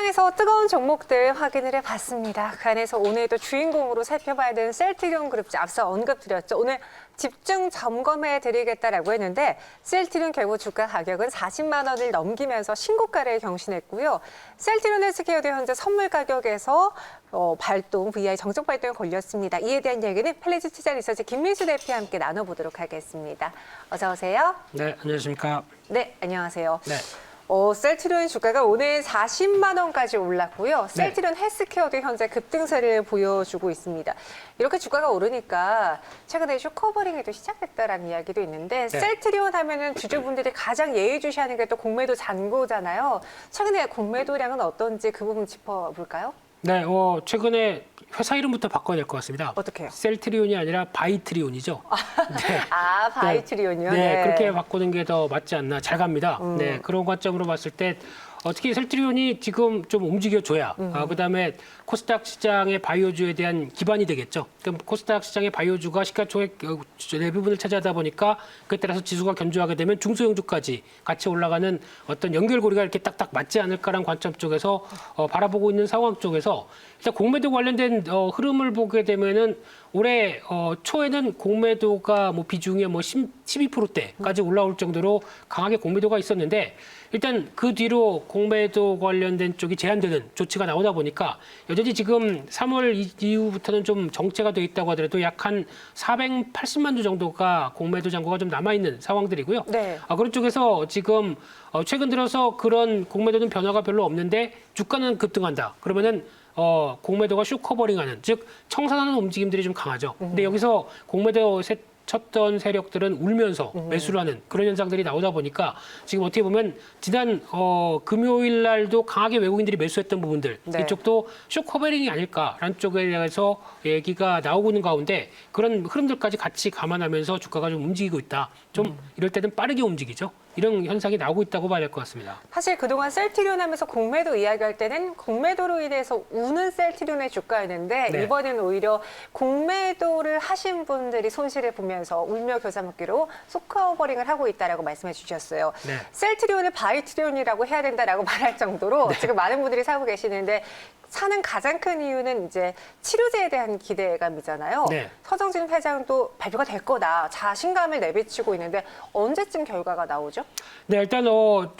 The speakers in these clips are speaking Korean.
시장에서 뜨거운 종목들 확인을 해봤습니다. 그 안에서 오늘도 주인공으로 살펴봐야 되는 셀트리온 그룹주 앞서 언급드렸죠. 오늘 집중 점검해드리겠다라고 했는데 셀트리온 결국 주가 가격은 40만 원을 넘기면서 신고가를 경신했고요. 셀트리온 헬스케어도 현재 선물 가격에서 발동, VI 정적 발동에 걸렸습니다. 이에 대한 얘기는 펠레지 투자 리서치 김민수 대표와 함께 나눠보도록 하겠습니다. 어서 오세요. 네, 안녕하십니까. 네, 안녕하세요. 네. 셀트리온 주가가 오늘 40만 원까지 올랐고요. 셀트리온 헬스케어도 현재 급등세를 보여주고 있습니다. 이렇게 주가가 오르니까 최근에 쇼커버링이 또 시작됐다라는 이야기도 있는데 셀트리온 하면은 주주분들이 가장 예의주시하는 게 또 공매도 잔고잖아요. 최근에 공매도량은 어떤지 그 부분 짚어볼까요? 네, 최근에 회사 이름부터 바꿔야 될 것 같습니다. 어떻게요? 셀트리온이 아니라 바이트리온이죠. 네. 아, 바이트리온이요? 네, 그렇게 바꾸는 게 더 맞지 않나. 잘 갑니다. 네, 그런 관점으로 봤을 때 특히 셀트리온이 지금 좀 움직여줘야 그다음에 코스닥 시장의 바이오주에 대한 기반이 되겠죠. 그럼 코스닥 시장의 바이오주가 시가총액 대부분을 차지하다 보니까 그에 따라서 지수가 견조하게 되면 중소형주까지 같이 올라가는 어떤 연결고리가 이렇게 딱딱 맞지 않을까라는 관점 쪽에서 바라보고 있는 상황 쪽에서 일단 공매도 관련된 흐름을 보게 되면은 올해 초에는 공매도가 비중이 12%대까지 올라올 정도로 강하게 공매도가 있었는데 일단 그 뒤로 공매도 관련된 쪽이 제한되는 조치가 나오다 보니까 여전히 지금 3월 이후부터는 좀 정체가 돼 있다고 하더라도 약 한 480만 주 정도가 공매도 잔고가 좀 남아있는 상황들이고요. 네. 그런 쪽에서 지금 최근 들어서 그런 공매도는 변화가 별로 없는데 주가는 급등한다. 그러면은 공매도가 쇼커버링하는, 즉 청산하는 움직임들이 좀 강하죠. 근데 여기서 공매도 쳤던 세력들은 울면서 매수를 하는 그런 현상들이 나오다 보니까 지금 어떻게 보면 지난 금요일 날도 강하게 외국인들이 매수했던 부분들 이쪽도 쇼커버링이 아닐까라는 쪽에 대해서 얘기가 나오고 있는 가운데 그런 흐름들까지 같이 감안하면서 주가가 좀 움직이고 있다. 좀 이럴 때는 빠르게 움직이죠. 이런 현상이 나오고 있다고 봐야 될 것 같습니다. 사실 그동안 셀트리온 하면서 공매도 이야기할 때는 공매도로 인해서 우는 셀트리온의 주가였는데 이번에는 오히려 공매도를 하신 분들이 손실을 보면서 울며 겨자 먹기로 쇼커버링을 하고 있다라고 말씀해 주셨어요. 셀트리온을 바이트리온이라고 해야 된다라고 말할 정도로 지금 많은 분들이 사고 계시는데 사는 가장 큰 이유는 이제 치료제에 대한 기대감이잖아요. 서정진 회장도 발표가 될 거다. 자신감을 내비치고 있는데 언제쯤 결과가 나오죠? 네, 일단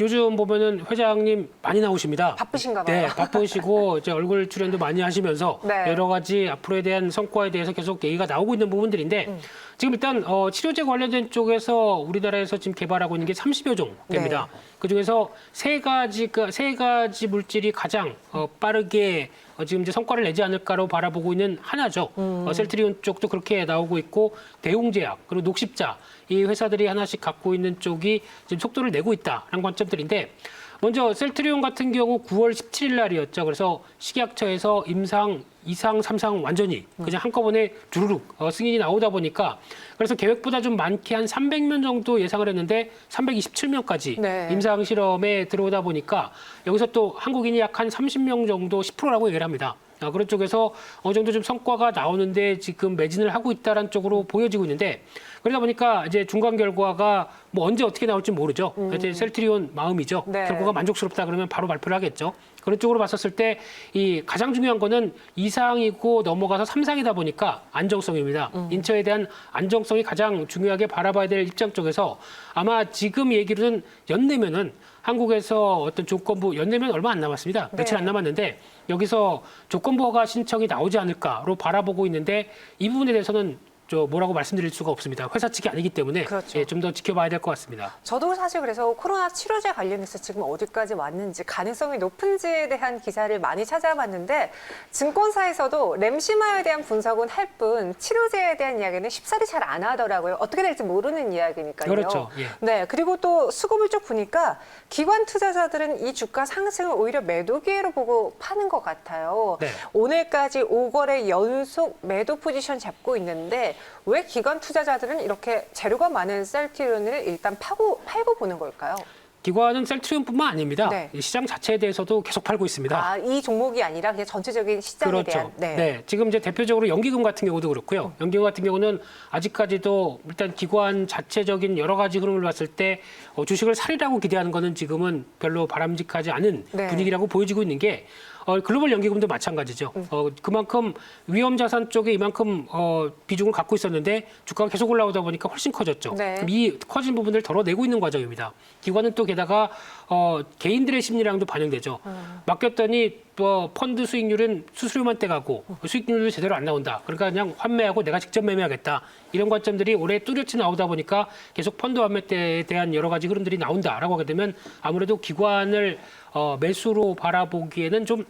요즘 보면은 회장님 많이 나오십니다. 바쁘신가 봐요. 네, 바쁘시고 이제 얼굴 출연도 많이 하시면서 여러 가지 앞으로에 대한 성과에 대해서 계속 얘기가 나오고 있는 부분들인데 지금 일단 치료제 관련된 쪽에서 우리나라에서 지금 개발하고 있는 게 30여 종 됩니다. 그중에서 세 가지 물질이 가장 빠르게 지금 이제 성과를 내지 않을까로 바라보고 있는 하나죠. 셀트리온 쪽도 그렇게 나오고 있고 대웅제약 그리고 녹십자 이 회사들이 하나씩 갖고 있는 쪽이 지금 속도를 내고 있다라는 관점들인데 먼저 셀트리온 같은 경우 9월 17일 날이었죠. 그래서 식약처에서 임상 2상, 3상 완전히 그냥 한꺼번에 주르륵 승인이 나오다 보니까 그래서 계획보다 좀 많게 한 300명 정도 예상을 했는데 327명까지 임상 실험에 들어오다 보니까 여기서 또 한국인이 약 한 30명 정도 10%라고 얘기를 합니다. 그런 쪽에서 어느 정도 좀 성과가 나오는데 지금 매진을 하고 있다는 쪽으로 보여지고 있는데 그러다 보니까 이제 중간 결과가 언제 어떻게 나올지 모르죠. 이제 셀트리온 마음이죠. 결과가 만족스럽다 그러면 바로 발표를 하겠죠. 그런 쪽으로 봤었을 때 이 가장 중요한 거는 2상이고 넘어가서 3상이다 보니까 안정성입니다. 인처에 대한 안정성이 가장 중요하게 바라봐야 될 입장 쪽에서 아마 지금 얘기로는 연내면은 한국에서 어떤 조건부 연내면 얼마 안 남았습니다. 며칠 안 남았는데 여기서 조건부 허가 신청이 나오지 않을까로 바라보고 있는데 이 부분에 대해서는 뭐라고 말씀드릴 수가 없습니다. 회사 측이 아니기 때문에 좀 더 지켜봐야 될 것 같습니다. 저도 사실 그래서 코로나 치료제 관련해서 지금 어디까지 왔는지 가능성이 높은지에 대한 기사를 많이 찾아봤는데 증권사에서도 램시마에 대한 분석은 할 뿐 치료제에 대한 이야기는 쉽사리 잘 안 하더라고요. 어떻게 될지 모르는 이야기니까요. 그렇죠. 네, 그리고 또 수급을 쭉 보니까 기관 투자자들은 이 주가 상승을 오히려 매도 기회로 보고 파는 것 같아요. 오늘까지 5거래 연속 매도 포지션 잡고 있는데 왜 기관 투자자들은 이렇게 재료가 많은 셀트리온을 일단 팔고 보는 걸까요? 기관은 셀트리온뿐만 아닙니다. 네. 이 시장 자체에 대해서도 계속 팔고 있습니다. 아, 이 종목이 아니라 그냥 전체적인 시장에 그렇죠. 대한. 네. 지금 이제 대표적으로 연기금 같은 경우도 그렇고요. 연기금 같은 경우는 아직까지도 일단 기관 자체적인 여러 가지 흐름을 봤을 때 주식을 사리라고 기대하는 거는 지금은 별로 바람직하지 않은 네. 분위기라고 보여지고 있는 게 글로벌 연기금도 마찬가지죠. 그만큼 위험 자산 쪽에 이만큼 비중을 갖고 있었는데 주가가 계속 올라오다 보니까 훨씬 커졌죠. 네. 이 커진 부분을 덜어내고 있는 과정입니다. 기관은 또 게다가 개인들의 심리랑도 반영되죠. 맡겼더니 펀드 수익률은 수수료만 떼가고 수익률도 제대로 안 나온다. 그러니까 그냥 환매하고 내가 직접 매매하겠다. 이런 관점들이 올해 뚜렷이 나오다 보니까 계속 펀드 환매에 대한 여러 가지 흐름들이 나온다라고 하게 되면 아무래도 기관을 매수로 바라보기에는 좀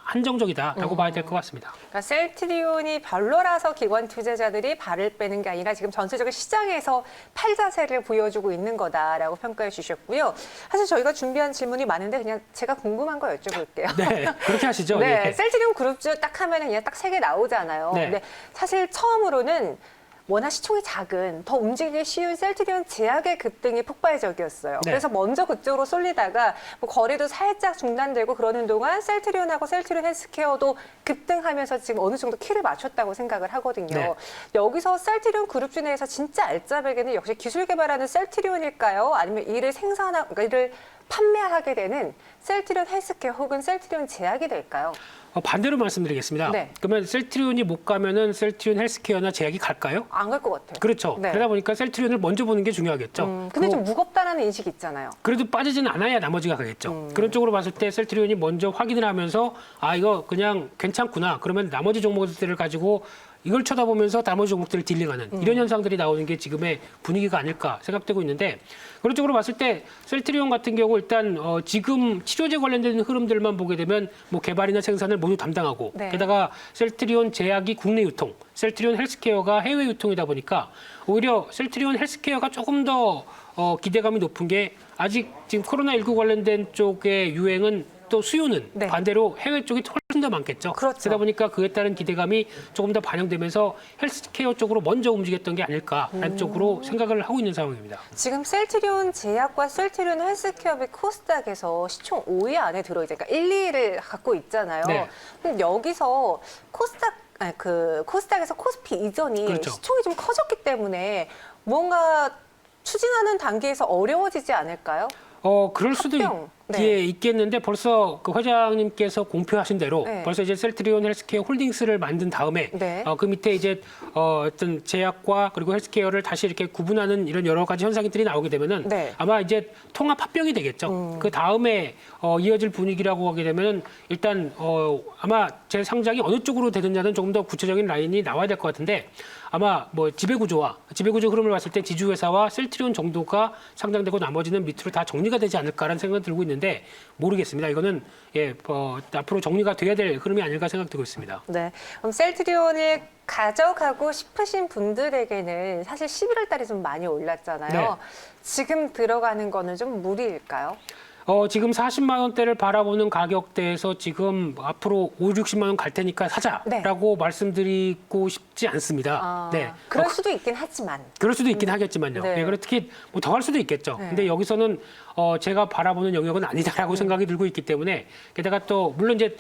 한정적이다라고 봐야 될 것 같습니다. 그러니까 셀트리온이 별로라서 기관 투자자들이 발을 빼는 게 아니라 지금 전체적인 시장에서 팔자세를 보여주고 있는 거다라고 평가해 주셨고요. 사실 저희가 준비한 질문이 많은데 그냥 제가 궁금한 거 여쭤볼게요. 네, 그렇게 하시죠. 네, 예. 셀트리온 그룹주 딱 하면 그냥 딱 3개 나오잖아요. 네. 근데 사실 처음으로는 워낙 시총이 작은, 더 움직이기 쉬운 셀트리온 제약의 급등이 폭발적이었어요. 네. 그래서 먼저 그쪽으로 쏠리다가 뭐 거래도 살짝 중단되고 그러는 동안 셀트리온하고 셀트리온 헬스케어도 급등하면서 지금 어느 정도 키를 맞췄다고 생각을 하거든요. 네. 여기서 셀트리온 그룹주 내에서 진짜 알짜배기는 역시 기술 개발하는 셀트리온일까요? 아니면 이를 그러니까 이를 판매하게 되는 셀트리온 헬스케어 혹은 셀트리온 제약이 될까요? 반대로 말씀드리겠습니다. 네. 그러면 셀트리온이 못 가면은 셀트리온 헬스케어나 제약이 갈까요? 안 갈 것 같아요. 그렇죠. 네. 그러다 보니까 셀트리온을 먼저 보는 게 중요하겠죠. 근데 좀 무겁다라는 인식이 있잖아요. 그래도 빠지지는 않아야 나머지가 가겠죠. 그런 쪽으로 봤을 때 셀트리온이 먼저 확인을 하면서 이거 그냥 괜찮구나. 그러면 나머지 종목들을 가지고 이걸 쳐다보면서 나머지 종목들을 딜링하는 이런 현상들이 나오는 게 지금의 분위기가 아닐까 생각되고 있는데 그런 쪽으로 봤을 때 셀트리온 같은 경우 일단 지금 치료제 관련된 흐름들만 보게 되면 뭐 개발이나 생산을 모두 담당하고 네. 게다가 셀트리온 제약이 국내 유통, 셀트리온 헬스케어가 해외 유통이다 보니까 오히려 셀트리온 헬스케어가 조금 더 기대감이 높은 게 아직 지금 코로나19 관련된 쪽의 유행은 또 수요는 네. 반대로 해외 쪽이 훨씬 더 많겠죠. 그렇죠. 그러다 보니까 그에 따른 기대감이 조금 더 반영되면서 헬스케어 쪽으로 먼저 움직였던 게 아닐까라는 쪽으로 생각을 하고 있는 상황입니다. 지금 셀트리온 제약과 셀트리온 헬스케어의 코스닥에서 시총 5위 안에 들어있죠. 그러니까 1, 2위를 갖고 있잖아요. 네. 근데 여기서 코스닥에서 코스피 이전이 그렇죠. 시총이 좀 커졌기 때문에 뭔가 추진하는 단계에서 어려워지지 않을까요? 그럴 수도 합병. 네. 있겠는데 벌써 그 회장님께서 공표하신 대로 네. 벌써 이제 셀트리온 헬스케어 홀딩스를 만든 다음에 네. 그 밑에 이제 어떤 제약과 그리고 헬스케어를 다시 이렇게 구분하는 이런 여러 가지 현상들이 나오게 되면은 네. 아마 이제 통합 합병이 되겠죠. 그 다음에 이어질 분위기라고 하게 되면은 일단 아마 제 상장이 어느 쪽으로 되느냐는 조금 더 구체적인 라인이 나와야 될 것 같은데 아마 뭐 지배구조 흐름을 봤을 때 지주회사와 셀트리온 정도가 상장되고 나머지는 밑으로 다 정리가 되지 않을까라는 생각을 들고 있는데 모르겠습니다. 이거는 앞으로 정리가 돼야 될 흐름이 아닐까 생각되고 있습니다. 네. 그럼 셀트리온을 가져가고 싶으신 분들에게는 사실 11월 달에 좀 많이 올랐잖아요. 네. 지금 들어가는 거는 좀 무리일까요? 지금 40만 원대를 바라보는 가격대에서 지금 앞으로 5, 60만 원 갈 테니까 사자라고 말씀드리고 싶지 않습니다. 네. 그럴 수도 있긴 하지만. 그럴 수도 있긴 하겠지만요. 네. 네, 그리고 특히 뭐 더 할 수도 있겠죠. 네. 근데 여기서는 제가 바라보는 영역은 아니다라고 생각이 들고 있기 때문에 게다가 또 물론 이제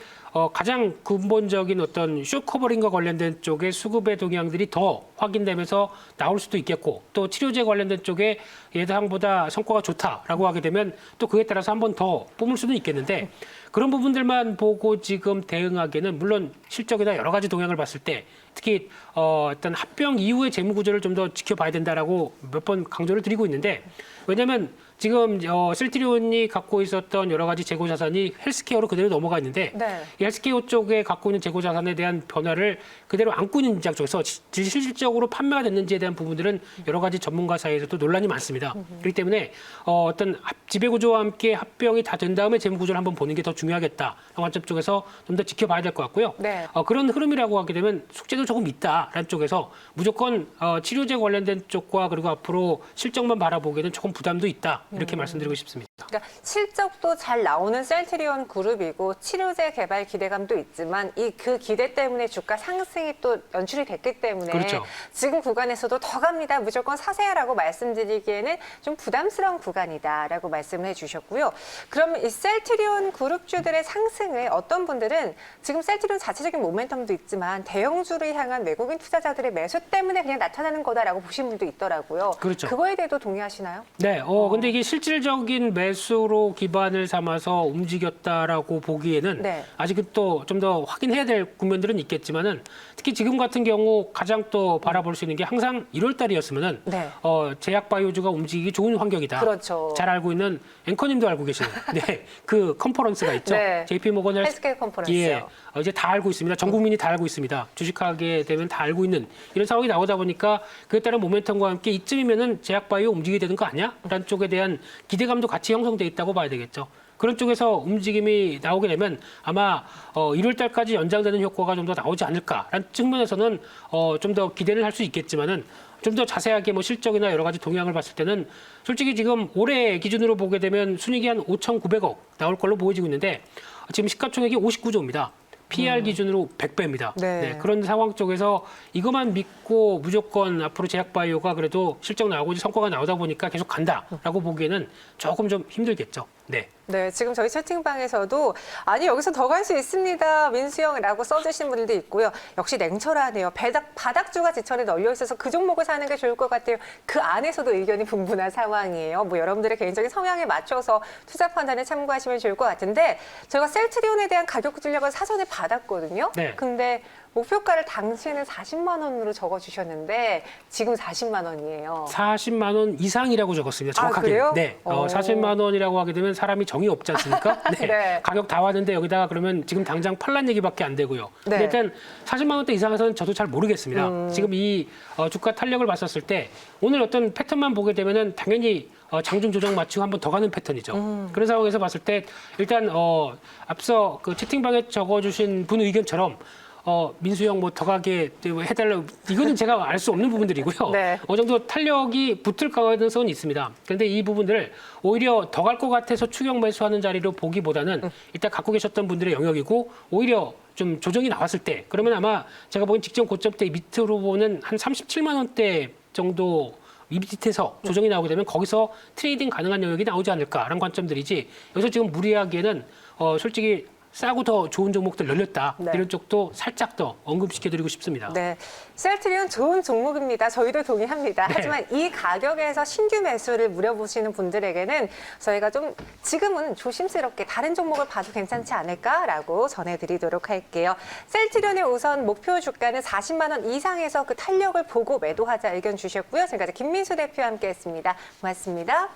가장 근본적인 어떤 숏 커버링과 관련된 쪽의 수급의 동향들이 더 확인되면서 나올 수도 있겠고 또 치료제 관련된 쪽에 예상보다 성과가 좋다라고 하게 되면 또 그에 따라서 한 번 더 뿜을 수도 있겠는데 그런 부분들만 보고 지금 대응하기에는 물론 실적이나 여러 가지 동향을 봤을 때 특히 어떤 합병 이후의 재무 구조를 좀 더 지켜봐야 된다라고 몇 번 강조를 드리고 있는데 왜냐하면 지금 셀트리온이 갖고 있었던 여러 가지 재고 자산이 헬스케어로 그대로 넘어가 있는데 네. 이 헬스케어 쪽에 갖고 있는 재고 자산에 대한 변화를 그대로 안고 있는 입장 쪽에서 실질적으로 판매가 됐는지에 대한 부분들은 여러 가지 전문가 사이에서도 논란이 많습니다. 그렇기 때문에 어떤 지배구조와 함께 합병이 다 된 다음에 재무 구조를 한번 보는 게 더 중요하겠다. 관점 쪽에서 좀 더 지켜봐야 될 것 같고요. 네. 그런 흐름이라고 하게 되면 숙제도 조금 있다라는 쪽에서 무조건 치료제 관련된 쪽과 그리고 앞으로 실적만 바라보기에는 조금 부담도 있다. 이렇게 말씀드리고 싶습니다. 그러니까 실적도 잘 나오는 셀트리온 그룹이고 치료제 개발 기대감도 있지만 그 기대 때문에 주가 상승이 또 연출이 됐기 때문에 그렇죠. 지금 구간에서도 더 갑니다. 무조건 사세요라고 말씀드리기에는 좀 부담스러운 구간이다라고 말씀을 해주셨고요. 그러면 이 셀트리온 그룹주들의 상승을 어떤 분들은 지금 셀트리온 자체적인 모멘텀도 있지만 대형주를 향한 외국인 투자자들의 매수 때문에 그냥 나타나는 거다라고 보시는 분도 있더라고요. 그렇죠. 그거에 대해도 동의하시나요? 네, 근데 이게 실질적인 매수로 기반을 삼아서 움직였다라고 보기에는 네. 아직은 또 좀 더 확인해야 될 국면들은 있겠지만은 특히 지금 같은 경우 가장 또 바라볼 수 있는 게 항상 1월 달이었으면은 네. 제약 바이오주가 움직이기 좋은 환경이다. 그렇죠. 잘 알고 있는 앵커님도 알고 계시는 네, 그 컨퍼런스가 있죠. 네. JP 모건 헬스케어 컨퍼런스요. 예, 이제 다 알고 있습니다. 전 국민이 다 알고 있습니다. 주식하게 되면 다 알고 있는 이런 상황이 나오다 보니까 그에 따른 모멘텀과 함께 이쯤이면은 제약 바이오 움직이게 되는 거 아니야? 라는 쪽에 대한 기대감도 같이 형성돼 있다고 봐야 되겠죠. 그런 쪽에서 움직임이 나오게 되면 아마 1월 달까지 연장되는 효과가 좀 더 나오지 않을까라는 측면에서는 좀 더 기대를 할 수 있겠지만은 좀 더 자세하게 뭐 실적이나 여러 가지 동향을 봤을 때는 솔직히 지금 올해 기준으로 보게 되면 순이익이 한 5,900억 나올 걸로 보여지고 있는데 지금 시가총액이 59조입니다. PR 기준으로 100배입니다. 네. 그런 상황 쪽에서 이것만 믿고 무조건 앞으로 제약바이오가 그래도 실적 나오고 성과가 나오다 보니까 계속 간다라고 보기에는 조금 좀 힘들겠죠. 네. 네, 지금 저희 채팅방에서도 아니 여기서 더 갈 수 있습니다. 민수형이라고 써주신 분들도 있고요. 역시 냉철하네요. 바닥주가 지천에 널려 있어서 그 종목을 사는 게 좋을 것 같아요. 그 안에서도 의견이 분분한 상황이에요. 뭐 여러분들의 개인적인 성향에 맞춰서 투자 판단에 참고하시면 좋을 것 같은데 저희가 셀트리온에 대한 가격 전략을 사전에 받았거든요. 네. 근데 목표가를 당시에는 40만 원으로 적어주셨는데 지금 40만 원이에요. 40만 원 이상이라고 적었습니다. 정확하게. 그래요? 네. 40만 원이라고 하게 되면 사람이 정이 없지 않습니까? 네. 네. 가격 다 왔는데 여기다가 그러면 지금 당장 팔란 얘기밖에 안 되고요. 네. 근데 일단 40만 원대 이상에서는 저도 잘 모르겠습니다. 지금 이 주가 탄력을 봤었을 때 오늘 어떤 패턴만 보게 되면은 당연히 장중 조정 맞추고 한 번 더 가는 패턴이죠. 그런 상황에서 봤을 때 일단 앞서 그 채팅방에 적어주신 분 의견처럼 민수형 뭐 더 가게 해달라고 이거는 제가 알 수 없는 부분들이고요. 네. 어느 정도 탄력이 붙을 가능성은 있습니다. 그런데 이 부분들을 오히려 더 갈 것 같아서 추격 매수하는 자리로 보기보다는 일단 갖고 계셨던 분들의 영역이고 오히려 좀 조정이 나왔을 때 그러면 아마 제가 보기엔 직전 고점 대 밑으로 보는 한 37만 원대 정도 이 밑에서 조정이 나오게 되면 거기서 트레이딩 가능한 영역이 나오지 않을까라는 관점들이지 여기서 지금 무리하기에는 솔직히 싸고 더 좋은 종목들 열렸다. 네. 이런 쪽도 살짝 더 언급시켜드리고 싶습니다. 네, 셀트리온 좋은 종목입니다. 저희도 동의합니다. 네. 하지만 이 가격에서 신규 매수를 물어보시는 분들에게는 저희가 좀 지금은 조심스럽게 다른 종목을 봐도 괜찮지 않을까라고 전해드리도록 할게요. 셀트리온의 우선 목표 주가는 40만 원 이상에서 그 탄력을 보고 매도하자 의견 주셨고요. 지금까지 김민수 대표와 함께했습니다. 고맙습니다.